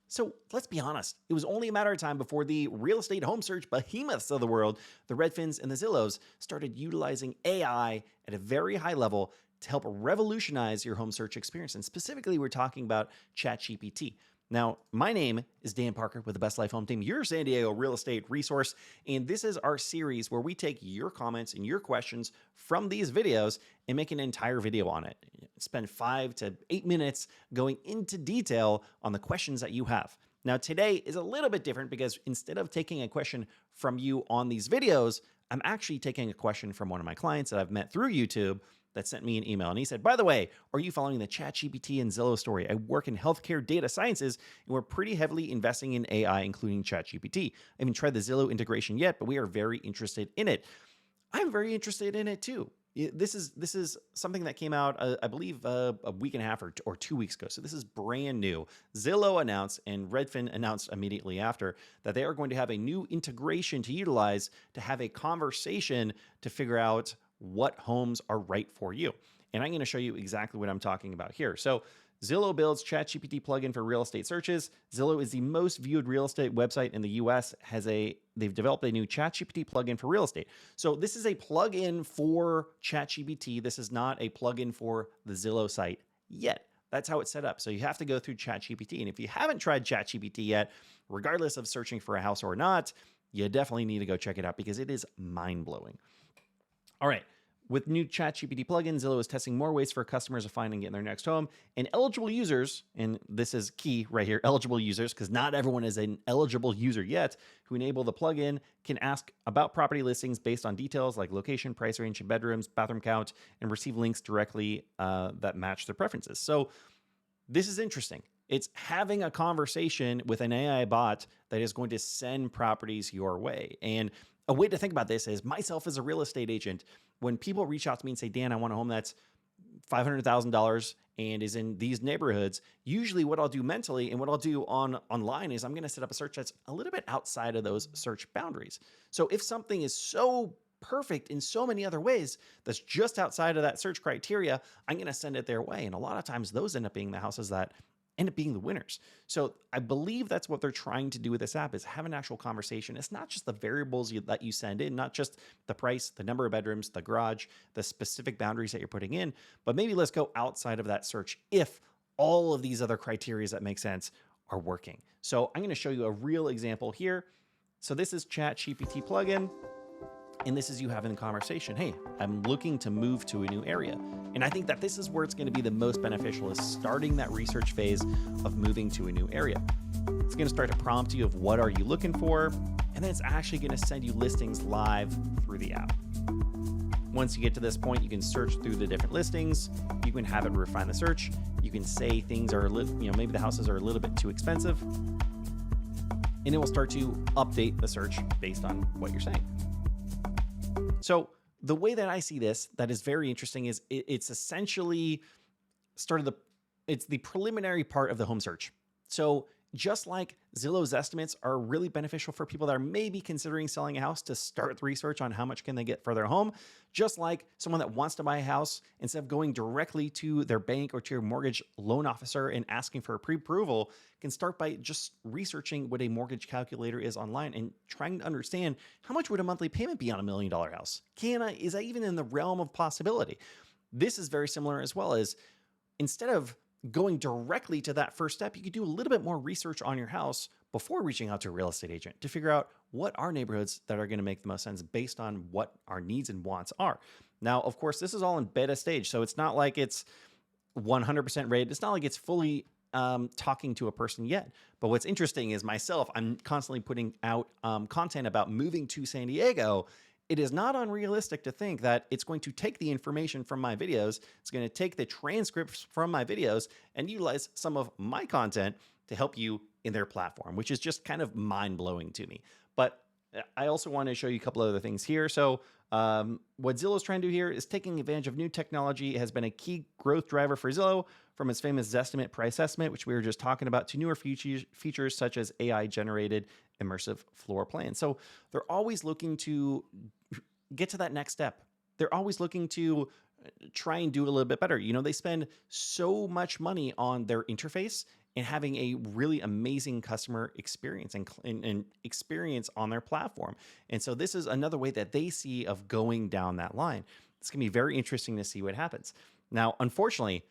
So let's be honest, it was only a matter of time before the real estate home search behemoths of the world, the Redfins and the Zillows, started utilizing AI at a very high level to help revolutionize your home search experience. And specifically, we're talking about ChatGPT. Now, my name is Dan Parker with the Best Life Home Team, your San Diego real estate resource. And this is our series where we take your comments and your questions from these videos and make an entire video on it. Spend 5 to 8 minutes going into detail on the questions that you have. Now, today is a little bit different because instead of taking a question from you on these videos, I'm actually taking a question from one of my clients that I've met through YouTube that sent me an email. And he said, by the way, are you following the ChatGPT and Zillow story? I work in healthcare data sciences, and we're pretty heavily investing in AI, including ChatGPT. I haven't tried the Zillow integration yet, but we are very interested in it. I'm very interested in it too. This is something that came out, I believe, a week and a half or 2 weeks ago. So this is brand new. Zillow announced and Redfin announced immediately after that they are going to have a new integration to utilize to have a conversation to figure out what homes are right for you. And I'm going to show you exactly what I'm talking about here. So Zillow builds ChatGPT plugin for real estate searches. Zillow is the most viewed real estate website in the US. They've developed a new ChatGPT plugin for real estate. So this is a plugin for ChatGPT. This is not a plugin for the Zillow site yet. That's how it's set up. So you have to go through ChatGPT. And if you haven't tried ChatGPT yet, regardless of searching for a house or not, you definitely need to go check it out because it is mind-blowing. All right. With new ChatGPT plugin, Zillow is testing more ways for customers to find and get their next home. And eligible users, and this is key right here, eligible users, because not everyone is an eligible user yet, who enable the plugin can ask about property listings based on details like location, price range, bedrooms, bathroom count, and receive links directly that match their preferences. So this is interesting. It's having a conversation with an AI bot that is going to send properties your way. And a way to think about this is myself as a real estate agent, when people reach out to me and say, Dan, I want a home that's $500,000 and is in these neighborhoods, usually what I'll do mentally and what I'll do online is I'm going to set up a search that's a little bit outside of those search boundaries. So if something is so perfect in so many other ways that's just outside of that search criteria, I'm going to send it their way. And a lot of times those end up being the houses that end up being the winners. So I believe that's what they're trying to do with this app is have an actual conversation. It's not just the variables that you send in, not just the price, the number of bedrooms, the garage, the specific boundaries that you're putting in, but maybe let's go outside of that search if all of these other criteria that make sense are working. So I'm going to show you a real example here. So this is ChatGPT plugin. And this is you having a conversation. Hey, I'm looking to move to a new area. And I think that this is where it's going to be the most beneficial is starting that research phase of moving to a new area. It's going to start to prompt you of what are you looking for, and then it's actually going to send you listings live through the app. Once you get to this point, you can search through the different listings. You can have it refine the search. You can say things are, maybe the houses are a little bit too expensive, and it will start to update the search based on what you're saying. So the way that I see this, that is very interesting, is it's essentially it's the preliminary part of the home search. So just like Zillow's estimates are really beneficial for people that are maybe considering selling a house to start the research on how much can they get for their home, just like someone that wants to buy a house, instead of going directly to their bank or to your mortgage loan officer and asking for a pre-approval, can start by just researching what a mortgage calculator is online and trying to understand how much would a monthly payment be on $1 million house? Is that even in the realm of possibility? This is very similar as well as instead of going directly to that first step, you could do a little bit more research on your house before reaching out to a real estate agent to figure out what are neighborhoods that are going to make the most sense based on what our needs and wants are. Now, of course, this is all in beta stage, so it's not like it's 100% ready. It's not like it's fully talking to a person yet. But what's interesting is myself, I'm constantly putting out content about moving to San Diego. It is not unrealistic to think that it's going to take the information from my videos, it's going to take the transcripts from my videos and utilize some of my content to help you in their platform, which is just kind of mind-blowing to me. But I also want to show you a couple of other things here. So what Zillow's trying to do here is taking advantage of new technology. It has been a key growth driver for Zillow, from its famous Zestimate price estimate, which we were just talking about, to newer features such as AI-generated immersive floor plans. So they're always looking to get to that next step. They're always looking to try and do it a little bit better. You know, they spend so much money on their interface and having a really amazing customer experience and experience on their platform. And so this is another way that they see of going down that line. It's going to be very interesting to see what happens. Now, unfortunately,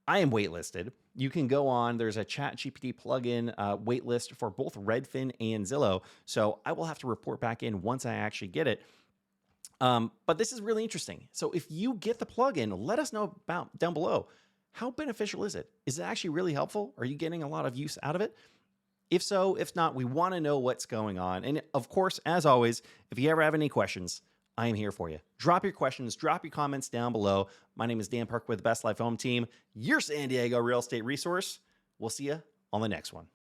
I am waitlisted. You can go on, there's a ChatGPT plugin waitlist for both Redfin and Zillow. So I will have to report back in once I actually get it. But this is really interesting. So if you get the plugin, let us know about down below. How beneficial is it? Is it actually really helpful? Are you getting a lot of use out of it? If so, if not, we want to know what's going on. And of course, as always, if you ever have any questions, I am here for you. Drop your questions, drop your comments down below. My name is Dan Park with the Best Life Home Team, your San Diego real estate resource. We'll see you on the next one.